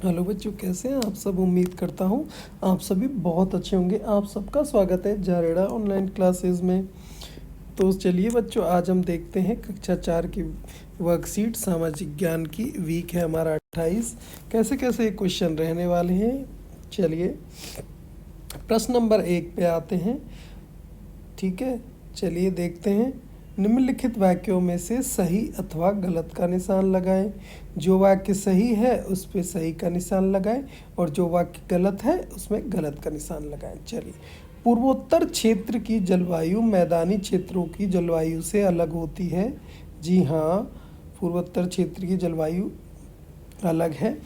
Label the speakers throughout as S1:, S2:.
S1: Hello बच्चों, कैसे हैं आप सब। उम्मीद करता हूँ आप सभी बहुत अच्छे होंगे। आप सबका स्वागत है जारेड़ा ऑनलाइन क्लासेस में। तो चलिए बच्चों, आज हम देखते हैं कक्षा 4 की वर्कशीट सामाजिक ज्ञान की। वीक है हमारा 28। कैसे कैसे क्वेश्चन रहने वाले हैं। चलिए प्रश्न नंबर 1 पे आते हैं। ठीक है, चलिए देखते हैं। निम्नलिखित वाक्यों में से सही अथवा गलत का निशान लगाएं। जो वाक्य सही है उस पे सही का निशान लगाएं और जो वाक्य गलत है उसमें गलत का निशान लगाएं। चलिए, पूर्वोत्तर क्षेत्र की जलवायु मैदानी क्षेत्रों की जलवायु से अलग होती है। जी हाँ, पूर्वोत्तर क्षेत्र की जलवायु अलग है।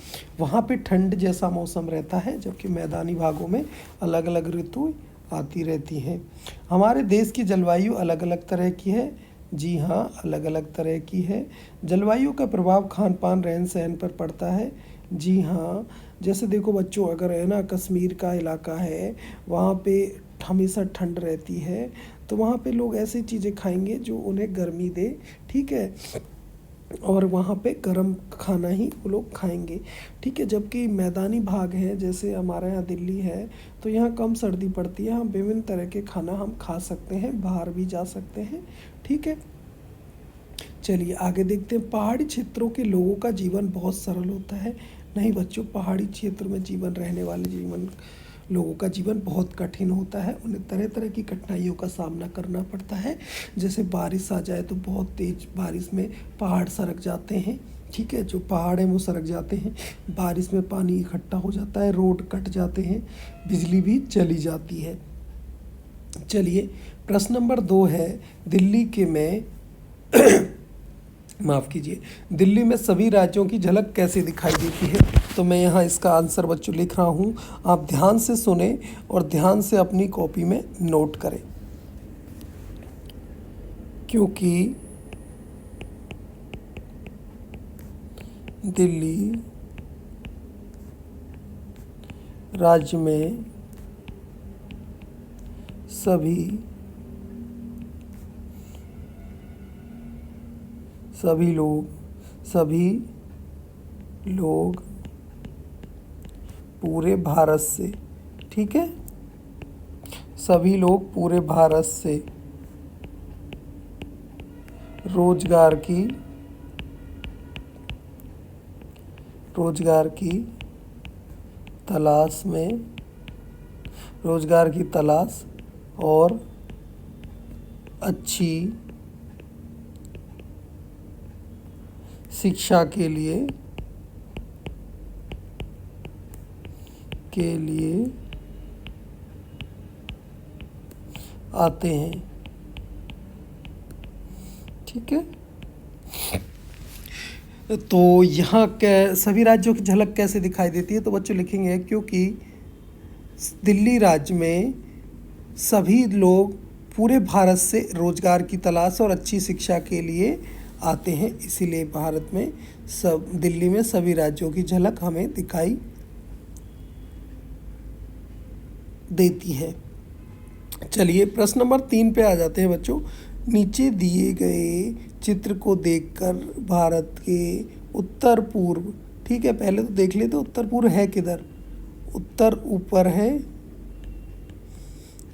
S1: वहाँ पे ठंड जैसा मौसम रहता है, जबकि मैदानी भागों में अलग अलग ऋतु आती रहती हैं। हमारे देश की जलवायु अलग अलग तरह की है। जी हाँ, अलग अलग तरह की है। जलवायु का प्रभाव खान पान रहन सहन पर पड़ता है। जी हाँ, जैसे देखो बच्चों, अगर है ना कश्मीर का इलाका है, वहाँ पे हमेशा ठंड रहती है, तो वहाँ पे लोग ऐसी चीज़ें खाएंगे जो उन्हें गर्मी दे। ठीक है, और वहाँ पे गर्म खाना ही वो लोग खाएंगे। ठीक है, जबकि मैदानी भाग हैं जैसे हमारे यहाँ दिल्ली है, तो यहाँ कम सर्दी पड़ती है। हम विभिन्न तरह के खाना हम खा सकते हैं, बाहर भी जा सकते हैं। ठीक है, चलिए आगे देखते हैं। पहाड़ी क्षेत्रों के लोगों का जीवन बहुत सरल होता है। नहीं बच्चों, पहाड़ी क्षेत्र में जीवन रहने वाले लोगों का जीवन बहुत कठिन होता है। उन्हें तरह तरह की कठिनाइयों का सामना करना पड़ता है। जैसे बारिश आ जाए तो बहुत तेज बारिश में पहाड़ सरक जाते हैं। ठीक है, जो पहाड़ हैं वो सरक जाते हैं। बारिश में पानी इकट्ठा हो जाता है, रोड कट जाते हैं, बिजली भी चली जाती है। चलिए प्रश्न नंबर 2 है। दिल्ली के में माफ़ कीजिए, दिल्ली में सभी राज्यों की झलक कैसे दिखाई देती है। तो मैं यहाँ इसका आंसर बच्चों लिख रहा हूँ, आप ध्यान से सुने और ध्यान से अपनी कॉपी में नोट करें, क्योंकि दिल्ली राज्य में सभी लोग पूरे भारत से, ठीक है, सभी लोग पूरे भारत से रोजगार की तलाश और अच्छी शिक्षा के लिए आते हैं। ठीक है, तो यहाँ के सभी राज्यों की झलक कैसे दिखाई देती है। तो बच्चों लिखेंगे, क्योंकि दिल्ली राज्य में सभी लोग पूरे भारत से रोजगार की तलाश और अच्छी शिक्षा के लिए आते हैं, इसीलिए भारत में दिल्ली में सभी राज्यों की झलक हमें दिखाई देती है। चलिए प्रश्न नंबर 3 पे आ जाते हैं बच्चों। नीचे दिए गए चित्र को देखकर भारत के उत्तर पूर्व, ठीक है, पहले तो देख लेते उत्तर पूर्व है किधर। उत्तर ऊपर है,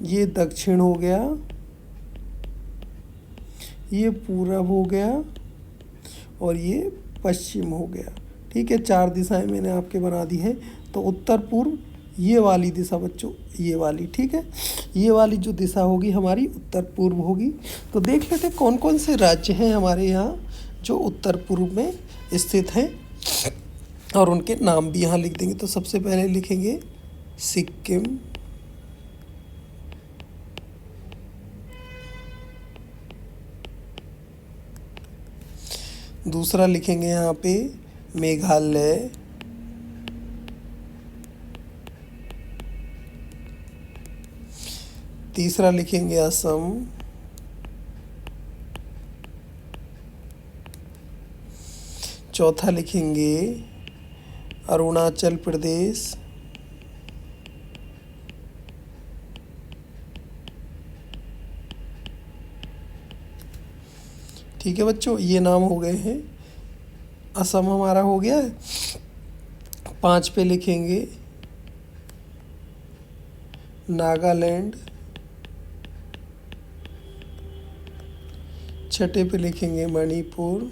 S1: ये दक्षिण हो गया, ये पूरब हो गया और ये पश्चिम हो गया। ठीक है, 4 दिशाएं मैंने आपके बना दी है। तो उत्तर पूर्व ये वाली दिशा बच्चों, ये वाली, ठीक है, ये वाली जो दिशा होगी हमारी उत्तर पूर्व होगी। तो देख लेते कौन कौन से राज्य हैं हमारे यहाँ जो उत्तर पूर्व में स्थित हैं और उनके नाम भी यहाँ लिख देंगे। तो सबसे पहले लिखेंगे सिक्किम, दूसरा लिखेंगे यहाँ पे मेघालय, तीसरा लिखेंगे असम, चौथा लिखेंगे अरुणाचल प्रदेश, ठीक है बच्चों, ये नाम हो गए हैं। असम हमारा हो गया है। 5 पे लिखेंगे नागालैंड, 6 पे लिखेंगे मणिपुर,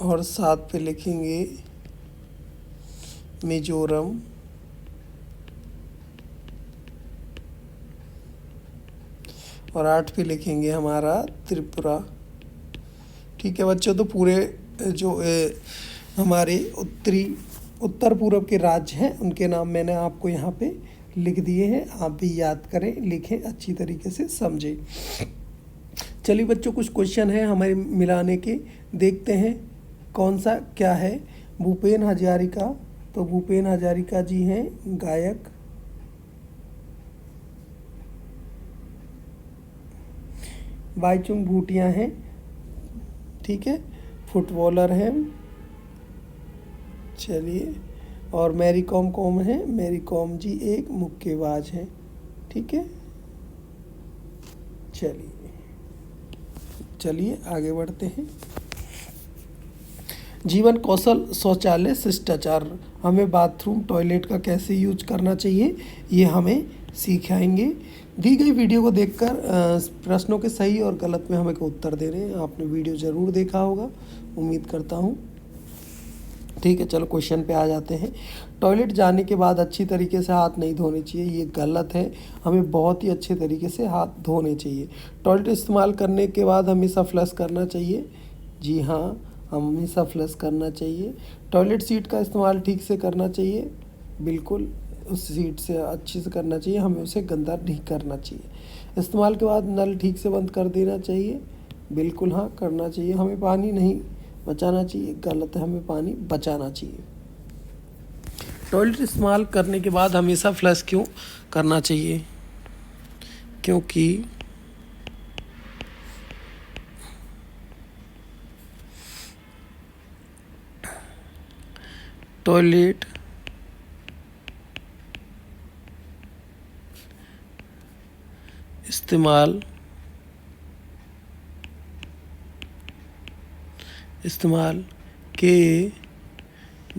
S1: और 7 पे लिखेंगे मिजोरम, और 8 पे लिखेंगे हमारा त्रिपुरा। ठीक है बच्चों, तो पूरे जो हमारे उत्तर पूर्व के राज्य हैं उनके नाम मैंने आपको यहाँ पे लिख दिए हैं। आप भी याद करें, लिखें, अच्छी तरीके से समझें। चलिए बच्चों, कुछ क्वेश्चन है हमारे मिलाने के, देखते हैं कौन सा क्या है। भूपेन हजारिका, तो भूपेन हजारिका जी हैं गायक। बाईचुंग भूटिया हैं, ठीक है, फुटबॉलर हैं। चलिए, और मैरी कॉम कौन है? मैरी कॉम जी एक मुक्केबाज हैं, ठीक है। चलिए आगे बढ़ते हैं। जीवन कौशल शौचालय शिष्टाचार, हमें बाथरूम टॉयलेट का कैसे यूज करना चाहिए ये हमें सिखाएंगे। दी गई वीडियो को देखकर प्रश्नों के सही और गलत में हमें को उत्तर दे रहे हैं। आपने वीडियो ज़रूर देखा होगा, उम्मीद करता हूँ। ठीक है, चलो क्वेश्चन पे आ जाते हैं। टॉयलेट जाने के बाद अच्छी तरीके से हाथ नहीं धोने चाहिए, ये गलत है। हमें बहुत ही अच्छे तरीके से हाथ धोने चाहिए। टॉयलेट इस्तेमाल करने के बाद हमेशा फ्लश करना चाहिए, जी हाँ, हमेशा फ्लश करना चाहिए। टॉयलेट सीट का इस्तेमाल ठीक से करना चाहिए, बिल्कुल उस सीट से अच्छे से करना चाहिए, हमें उसे गंदा नहीं करना चाहिए। इस्तेमाल के बाद नल ठीक से बंद कर देना चाहिए, बिल्कुल हाँ करना चाहिए। हमें पानी नहीं बचाना चाहिए, गलत है, हमें पानी बचाना चाहिए। टॉयलेट इस्तेमाल करने के बाद हमेशा फ्लश क्यों करना चाहिए? क्योंकि टॉयलेट इस्तेमाल के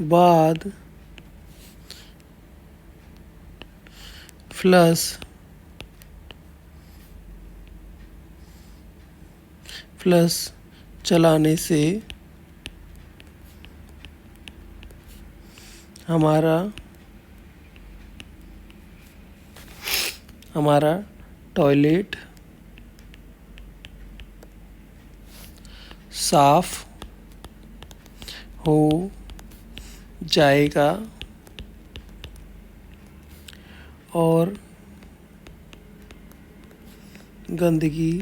S1: बाद फ्लश चलाने से हमारा टॉयलेट साफ हो जाएगा और गंदगी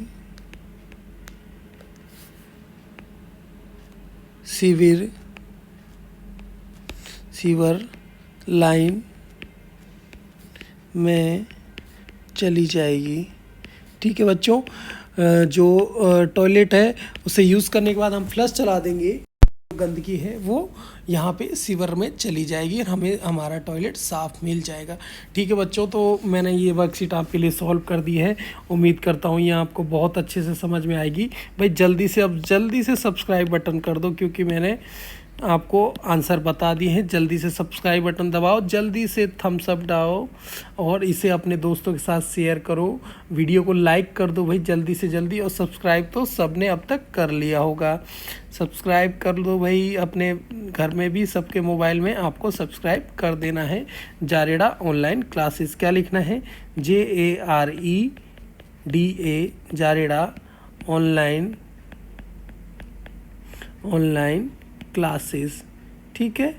S1: सीवर लाइन में चली जाएगी। ठीक है बच्चों, जो टॉयलेट है उसे यूज़ करने के बाद हम फ्लश चला देंगे, गंदगी है वो यहाँ पे सीवर में चली जाएगी और हमें हमारा टॉयलेट साफ़ मिल जाएगा। ठीक है बच्चों, तो मैंने ये वर्कशीट आपके लिए सॉल्व कर दी है। उम्मीद करता हूँ ये आपको बहुत अच्छे से समझ में आएगी। भाई जल्दी से सब्सक्राइब बटन कर दो, क्योंकि मैंने आपको आंसर बता दिए हैं। जल्दी से सब्सक्राइब बटन दबाओ, जल्दी से थम्स अप डालो और इसे अपने दोस्तों के साथ शेयर करो। वीडियो को लाइक कर दो भाई जल्दी से जल्दी, और सब्सक्राइब तो सबने अब तक कर लिया होगा। सब्सक्राइब कर दो भाई, अपने घर में भी सबके मोबाइल में आपको सब्सक्राइब कर देना है। जारेड़ा ऑनलाइन क्लासेस, क्या लिखना है? JAREDA, जारेड़ा ऑनलाइन क्लासेस, ठीक है,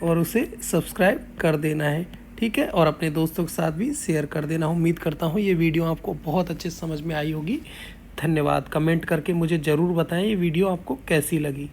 S1: और उसे सब्सक्राइब कर देना है। ठीक है, और अपने दोस्तों के साथ भी शेयर कर देना। उम्मीद करता हूँ ये वीडियो आपको बहुत अच्छे समझ में आई होगी। धन्यवाद। कमेंट करके मुझे ज़रूर बताएं ये वीडियो आपको कैसी लगी।